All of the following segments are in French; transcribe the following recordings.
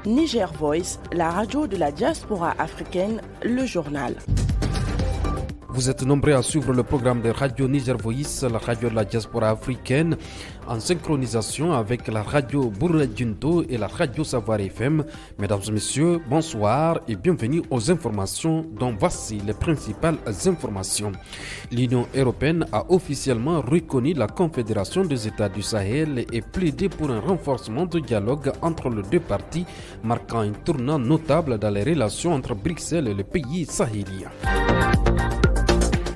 Niger Voice, la radio de la diaspora africaine, le journal. Vous êtes nombreux à suivre le programme de Radio Niger Voice, la radio de la diaspora africaine, en synchronisation avec la radio Bourredjinto et la radio Savoir FM. Mesdames et messieurs, bonsoir et bienvenue aux informations dont voici les principales informations. L'Union européenne a officiellement reconnu la Confédération des États du Sahel et plaidé pour un renforcement du dialogue entre les deux parties, marquant un tournant notable dans les relations entre Bruxelles et les pays sahéliens.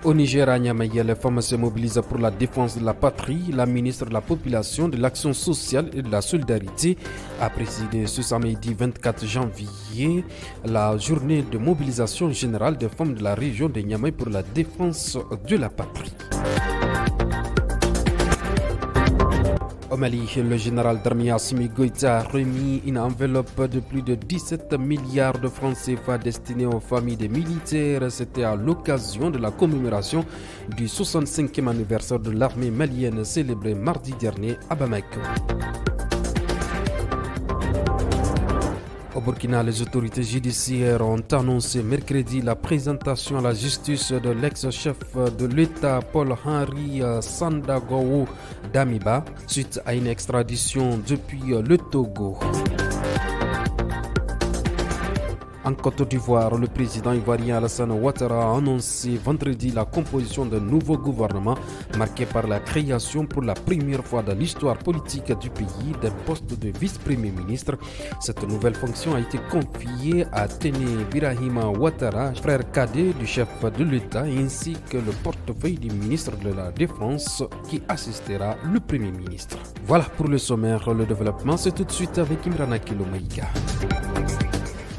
Au Niger, à Niamey, les femmes se mobilisent pour la défense de la patrie. La ministre de la Population, de l'Action sociale et de la solidarité a présidé ce samedi 24 janvier la journée de mobilisation générale des femmes de la région de Niamey pour la défense de la patrie. Au Mali, le général d'armée Assimi Goïta a remis une enveloppe de plus de 17 milliards de francs CFA destinée aux familles des militaires. C'était à l'occasion de la commémoration du 65e anniversaire de l'armée malienne célébré mardi dernier à Bamako. Au Burkina, les autorités judiciaires ont annoncé mercredi la présentation à la justice de l'ex-chef de l'État Paul-Henri Sandagowo Damiba suite à une extradition depuis le Togo. En Côte d'Ivoire, le président ivoirien Alassane Ouattara a annoncé vendredi la composition d'un nouveau gouvernement marqué par la création pour la première fois dans l'histoire politique du pays d'un poste de vice-premier ministre. Cette nouvelle fonction a été confiée à Téné Birahima Ouattara, frère cadet du chef de l'État, ainsi que le portefeuille du ministre de la Défense qui assistera le premier ministre. Voilà pour le sommaire. Le développement, c'est tout de suite avec Imrana Kilomaïga.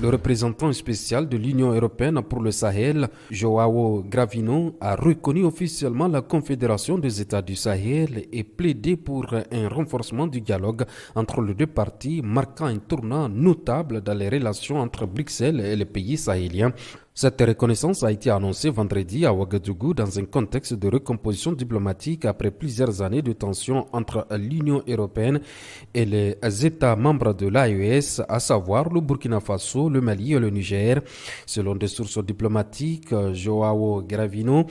Le représentant spécial de l'Union européenne pour le Sahel, Joao Gravino, a reconnu officiellement la Confédération des États du Sahel et plaidé pour un renforcement du dialogue entre les deux parties, marquant un tournant notable dans les relations entre Bruxelles et les pays sahéliens. Cette reconnaissance a été annoncée vendredi à Ouagadougou dans un contexte de recomposition diplomatique après plusieurs années de tensions entre l'Union européenne et les États membres de l'AES, à savoir le Burkina Faso, le Mali et le Niger. Selon des sources diplomatiques, Joao Gravino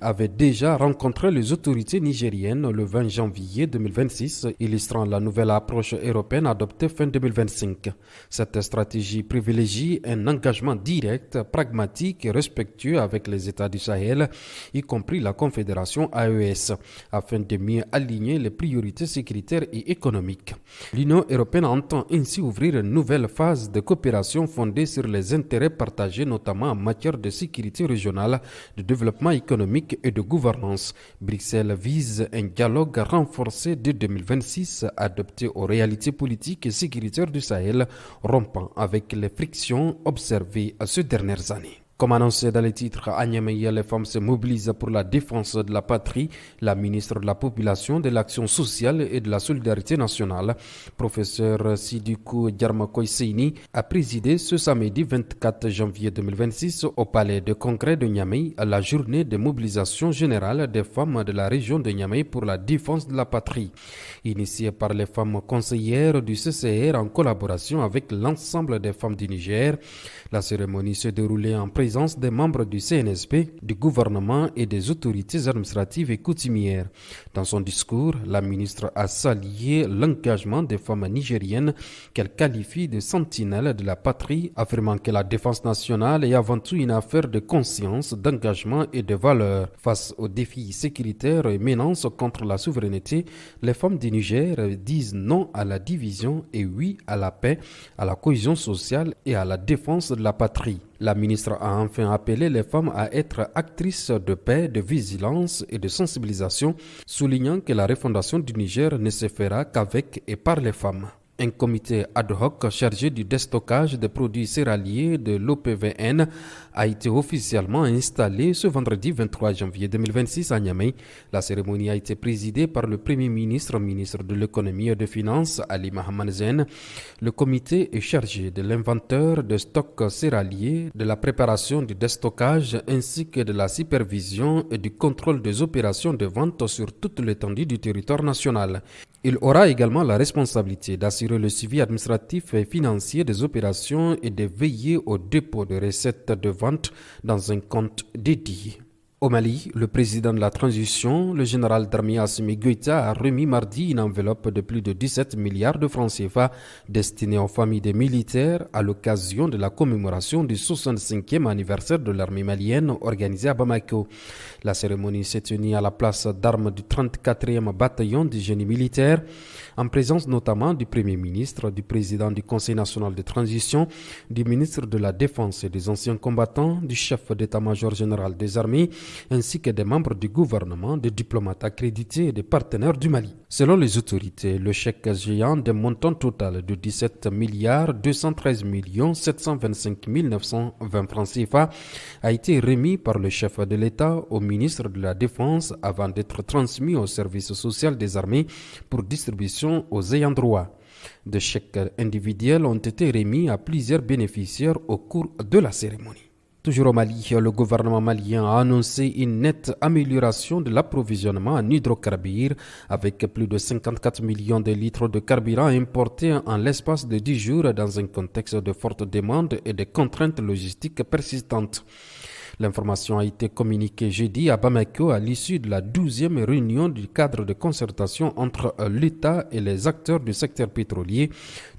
avait déjà rencontré les autorités nigériennes le 20 janvier 2026, illustrant la nouvelle approche européenne adoptée fin 2025. Cette stratégie privilégie un engagement direct, pragmatique et respectueux avec les États du Sahel, y compris la Confédération AES, afin de mieux aligner les priorités sécuritaires et économiques. L'Union européenne entend ainsi ouvrir une nouvelle phase de coopération fondée sur les intérêts partagés, notamment en matière de sécurité régionale, de développement économique et de gouvernance. Bruxelles vise un dialogue renforcé dès 2026, adapté aux réalités politiques et sécuritaires du Sahel, rompant avec les frictions observées ces dernières années. Comme annoncé dans les titres, à Niamey, les femmes se mobilisent pour la défense de la patrie. La ministre de la Population, de l'Action sociale et de la solidarité nationale, professeur Sidiko Diarmakoy-Seini, a présidé ce samedi 24 janvier 2026 au palais de congrès de Niamey la journée de mobilisation générale des femmes de la région de Niamey pour la défense de la patrie. Initiée par les femmes conseillères du CCR en collaboration avec l'ensemble des femmes du Niger, la cérémonie s'est déroulée en présence des membres du CNSP, du gouvernement et des autorités administratives et coutumières. Dans son discours, la ministre a salué l'engagement des femmes nigériennes qu'elle qualifie de sentinelles de la patrie, affirmant que la défense nationale est avant tout une affaire de conscience, d'engagement et de valeurs. Face aux défis sécuritaires et menaces contre la souveraineté, les femmes du Niger disent non à la division et oui à la paix, à la cohésion sociale et à la défense de la patrie. La ministre a enfin appelé les femmes à être actrices de paix, de vigilance et de sensibilisation, soulignant que la refondation du Niger ne se fera qu'avec et par les femmes. Un comité ad hoc chargé du déstockage des produits céréaliers de l'OPVN a été officiellement installé ce vendredi 23 janvier 2026 à Niamey. La cérémonie a été présidée par le Premier ministre, ministre de l'économie et des finances, Ali Mohamed Zen. Le comité est chargé de l'inventaire de stocks céréaliers, de la préparation du déstockage ainsi que de la supervision et du contrôle des opérations de vente sur toute l'étendue du territoire national. Il aura également la responsabilité d'assurer le suivi administratif et financier des opérations et de veiller au dépôt de recettes de vente dans un compte dédié. Au Mali, le président de la transition, le général d'armée Assimi Goïta, a remis mardi une enveloppe de plus de 17 milliards de francs CFA destinée aux familles des militaires à l'occasion de la commémoration du 65e anniversaire de l'armée malienne organisée à Bamako. La cérémonie s'est tenue à la place d'armes du 34e bataillon du génie militaire, en présence notamment du Premier ministre, du président du Conseil national de transition, du ministre de la Défense et des anciens combattants, du chef d'état-major général des armées, ainsi que des membres du gouvernement, des diplomates accrédités et des partenaires du Mali. Selon les autorités, le chèque géant d'un montant total de 17 milliards 213 millions 725 920 francs CFA a été remis par le chef de l'État au ministre de la Défense avant d'être transmis au service social des armées pour distribution aux ayants droit. Des chèques individuels ont été remis à plusieurs bénéficiaires au cours de la cérémonie. Toujours au Mali, le gouvernement malien a annoncé une nette amélioration de l'approvisionnement en hydrocarbures avec plus de 54 millions de litres de carburant importés en l'espace de 10 jours dans un contexte de forte demande et de contraintes logistiques persistantes. L'information a été communiquée jeudi à Bamako à l'issue de la 12e réunion du cadre de concertation entre l'État et les acteurs du secteur pétrolier,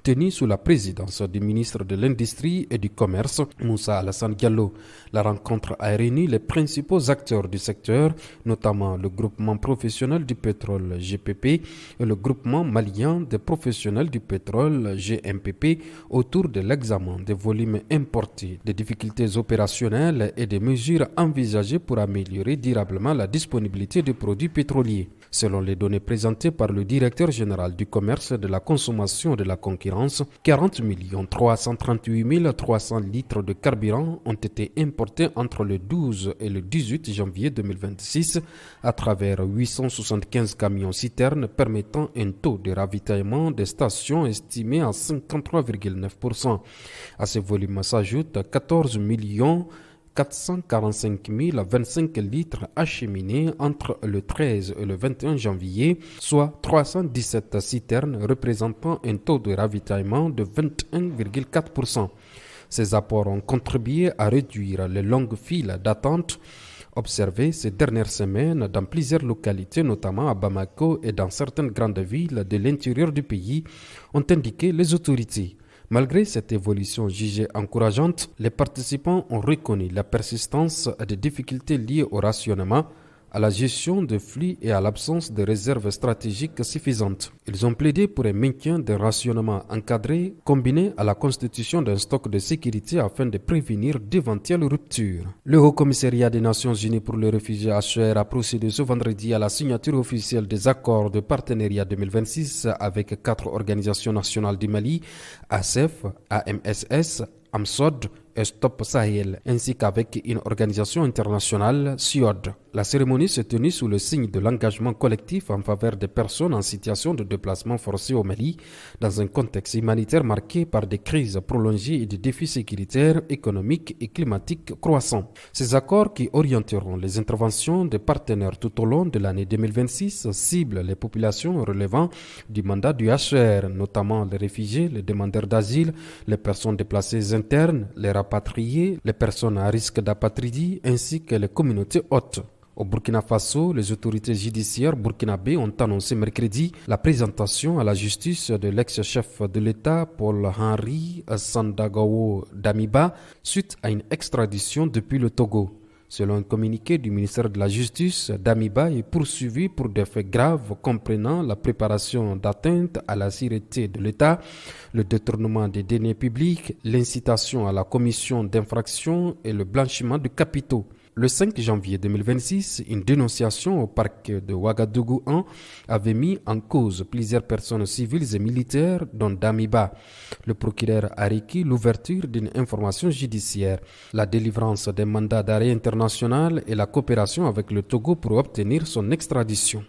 tenue sous la présidence du ministre de l'Industrie et du Commerce, Moussa Alassane Diallo. La rencontre a réuni les principaux acteurs du secteur, notamment le groupement professionnel du pétrole GPP et le groupement malien des professionnels du pétrole GMPP, autour de l'examen des volumes importés, des difficultés opérationnelles et des mesures envisagées pour améliorer durablement la disponibilité des produits pétroliers. Selon les données présentées par le directeur général du commerce, de la consommation et de la concurrence, 40 338 300 litres de carburant ont été importés entre le 12 et le 18 janvier 2026 à travers 875 camions-citernes permettant un taux de ravitaillement des stations estimé à 53,9%. À ce volume s'ajoutent 14 445 025 litres acheminés entre le 13 et le 21 janvier, soit 317 citernes représentant un taux de ravitaillement de 21,4%. Ces apports ont contribué à réduire les longues files d'attente observées ces dernières semaines dans plusieurs localités, notamment à Bamako et dans certaines grandes villes de l'intérieur du pays, ont indiqué les autorités. Malgré cette évolution jugée encourageante, les participants ont reconnu la persistance des difficultés liées au rationnement, à la gestion de flux et à l'absence de réserves stratégiques suffisantes. Ils ont plaidé pour un maintien d'un rationnement encadré combiné à la constitution d'un stock de sécurité afin de prévenir d'éventuelles ruptures. Le Haut-Commissariat des Nations Unies pour les réfugiés HCR a procédé ce vendredi à la signature officielle des accords de partenariat 2026 avec 4 organisations nationales du Mali, ASEF, AMSS, AMSOD et Stop Sahel, ainsi qu'avec une organisation internationale, SIOD. La cérémonie s'est tenue sous le signe de l'engagement collectif en faveur des personnes en situation de déplacement forcé au Mali, dans un contexte humanitaire marqué par des crises prolongées et des défis sécuritaires, économiques et climatiques croissants. Ces accords qui orienteront les interventions des partenaires tout au long de l'année 2026 ciblent les populations relevant du mandat du HCR, notamment les réfugiés, les demandeurs d'asile, les personnes déplacées internes, les rapatriés, les personnes à risque d'apatridie ainsi que les communautés hautes. Au Burkina Faso, les autorités judiciaires burkinabées ont annoncé mercredi la présentation à la justice de l'ex-chef de l'État Paul-Henri Sandaogo Damiba suite à une extradition depuis le Togo. Selon un communiqué du ministère de la Justice, Damiba est poursuivi pour des faits graves comprenant la préparation d'atteinte à la sûreté de l'État, le détournement des deniers publics, l'incitation à la commission d'infractions et le blanchiment de capitaux. Le 5 janvier 2026, une dénonciation au parquet de Ouagadougou 1 avait mis en cause plusieurs personnes civiles et militaires, dont Damiba. Le procureur a requis l'ouverture d'une information judiciaire, la délivrance d'un mandat d'arrêt international et la coopération avec le Togo pour obtenir son extradition.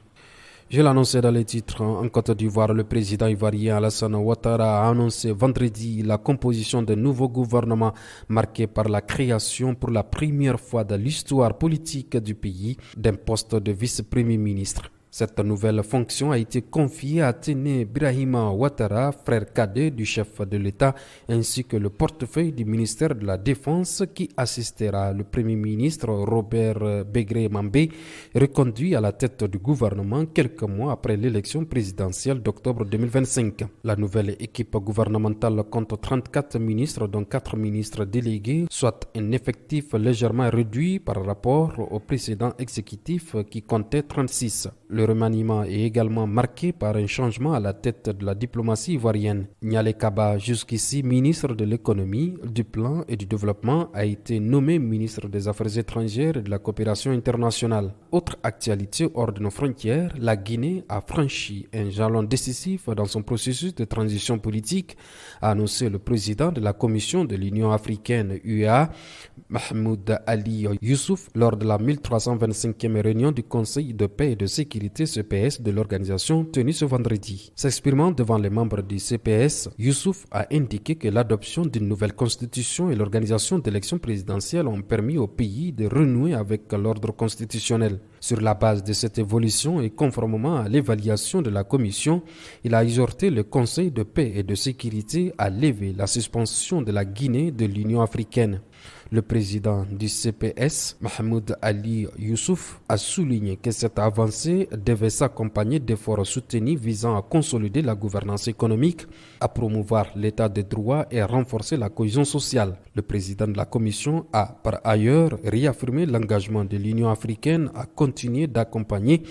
Je l'annonçais dans les titres. En Côte d'Ivoire, le président ivoirien Alassane Ouattara a annoncé vendredi la composition d'un nouveau gouvernement marqué par la création pour la première fois de l'histoire politique du pays d'un poste de vice-premier ministre. Cette nouvelle fonction a été confiée à Téné Birahima Ouattara, frère cadet du chef de l'État, ainsi que le portefeuille du ministère de la Défense qui assistera le Premier ministre Robert Begré Mambé, reconduit à la tête du gouvernement quelques mois après l'élection présidentielle d'octobre 2025. La nouvelle équipe gouvernementale compte 34 ministres, dont 4 ministres délégués, soit un effectif légèrement réduit par rapport au précédent exécutif qui comptait 36. Le remaniement est également marqué par un changement à la tête de la diplomatie ivoirienne. Niale Kaba, jusqu'ici ministre de l'économie, du plan et du développement, a été nommé ministre des Affaires étrangères et de la coopération internationale. Autre actualité hors de nos frontières, la Guinée a franchi un jalon décisif dans son processus de transition politique, a annoncé le président de la Commission de l'Union africaine UEA, Mahmoud Ali Youssouf, lors de la 1325e réunion du Conseil de paix et de sécurité CPS de l'organisation tenue ce vendredi. S'exprimant devant les membres du CPS, Youssouf a indiqué que l'adoption d'une nouvelle constitution et l'organisation d'élections présidentielles ont permis au pays de renouer avec l'ordre constitutionnel. Sur la base de cette évolution et conformément à l'évaluation de la Commission, il a exhorté le Conseil de paix et de sécurité à lever la suspension de la Guinée de l'Union africaine. Le président du CPS, Mahmoud Ali Youssouf, a souligné que cette avancée devait s'accompagner d'efforts soutenus visant à consolider la gouvernance économique, à promouvoir l'état de droit et à renforcer la cohésion sociale. Le président de la Commission a par ailleurs réaffirmé l'engagement de l'Union africaine à continuer d'accompagner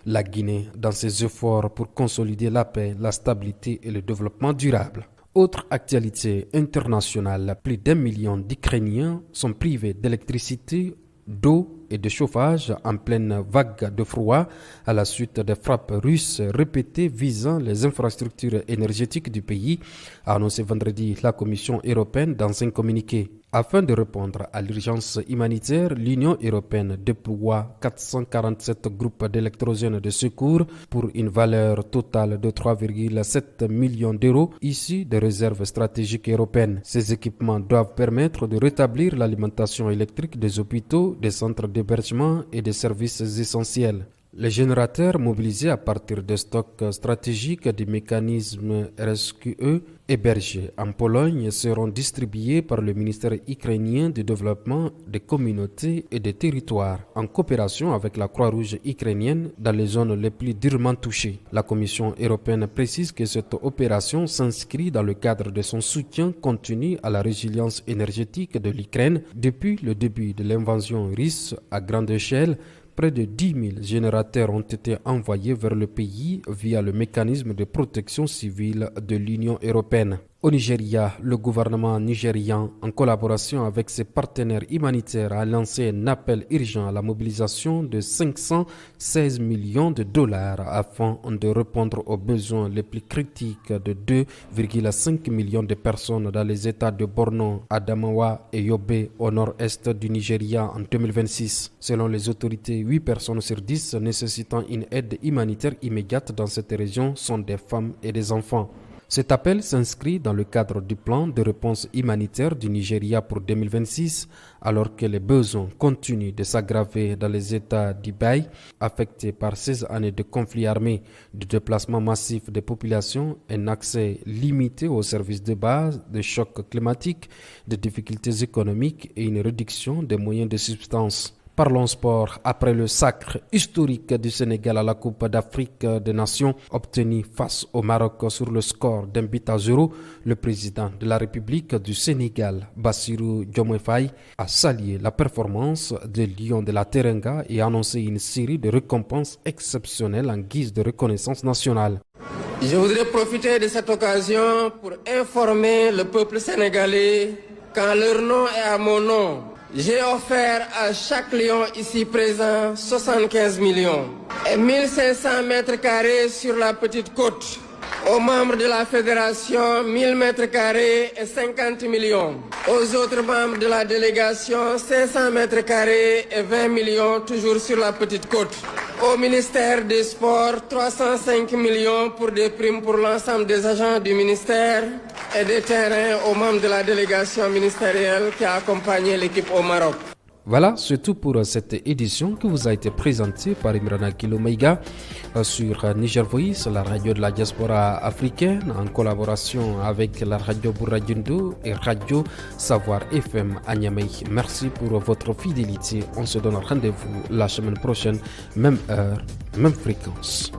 la Guinée dans ses efforts pour consolider la paix, la stabilité et le développement durable. Autre actualité internationale, plus d'1 million d'Ukrainiens sont privés d'électricité, d'eau et de chauffage en pleine vague de froid à la suite des frappes russes répétées visant les infrastructures énergétiques du pays, a annoncé vendredi la Commission européenne dans un communiqué. Afin de répondre à l'urgence humanitaire, l'Union européenne déploie 447 groupes d'électrogènes de secours pour une valeur totale de 3,7 millions d'euros issus des réserves stratégiques européennes. Ces équipements doivent permettre de rétablir l'alimentation électrique des hôpitaux, des centres d'hébergement et des services essentiels. Les générateurs mobilisés à partir de stocks stratégiques du mécanisme RSQE hébergés en Pologne seront distribués par le ministère ukrainien du développement des communautés et des territoires en coopération avec la Croix-Rouge ukrainienne dans les zones les plus durement touchées. La Commission européenne précise que cette opération s'inscrit dans le cadre de son soutien continu à la résilience énergétique de l'Ukraine depuis le début de l'invasion russe à grande échelle. Près de 10 000 générateurs ont été envoyés vers le pays via le mécanisme de protection civile de l'Union européenne. Au Nigeria, le gouvernement nigérian, en collaboration avec ses partenaires humanitaires, a lancé un appel urgent à la mobilisation de 516 millions de dollars afin de répondre aux besoins les plus critiques de 2,5 millions de personnes dans les États de Borno, Adamawa et Yobe au nord-est du Nigeria en 2026. Selon les autorités, 8 personnes sur 10 nécessitant une aide humanitaire immédiate dans cette région sont des femmes et des enfants. Cet appel s'inscrit dans le cadre du plan de réponse humanitaire du Nigeria pour 2026, alors que les besoins continuent de s'aggraver dans les États d'Ibaï, affectés par 16 années de conflits armés, de déplacements massifs des populations, un accès limité aux services de base, des chocs climatiques, des difficultés économiques et une réduction des moyens de subsistance. Parlons sport. Après le sacre historique du Sénégal à la Coupe d'Afrique des Nations obtenu face au Maroc sur le score d'1-0, le président de la République du Sénégal, Bassirou Diomaye Faye, a salué la performance des Lions de la Teranga et a annoncé une série de récompenses exceptionnelles en guise de reconnaissance nationale. Je voudrais profiter de cette occasion pour informer le peuple sénégalais qu'en leur nom et à mon nom, j'ai offert à chaque lion ici présent 75 millions et 1500 mètres carrés sur la petite côte. Aux membres de la fédération, 1000 mètres carrés et 50 millions. Aux autres membres de la délégation, 500 mètres carrés et 20 millions, toujours sur la petite côte. Au ministère des Sports, 305 millions pour des primes pour l'ensemble des agents du ministère et des terrains aux membres de la délégation ministérielle qui a accompagné l'équipe au Maroc. Voilà, c'est tout pour cette édition qui vous a été présentée par Imrana Kilomeiga sur Niger Voice, la radio de la diaspora africaine, en collaboration avec la radio Bouradiendo et radio Savoir FM à Niamey. Merci pour votre fidélité. On se donne rendez-vous la semaine prochaine, même heure, même fréquence.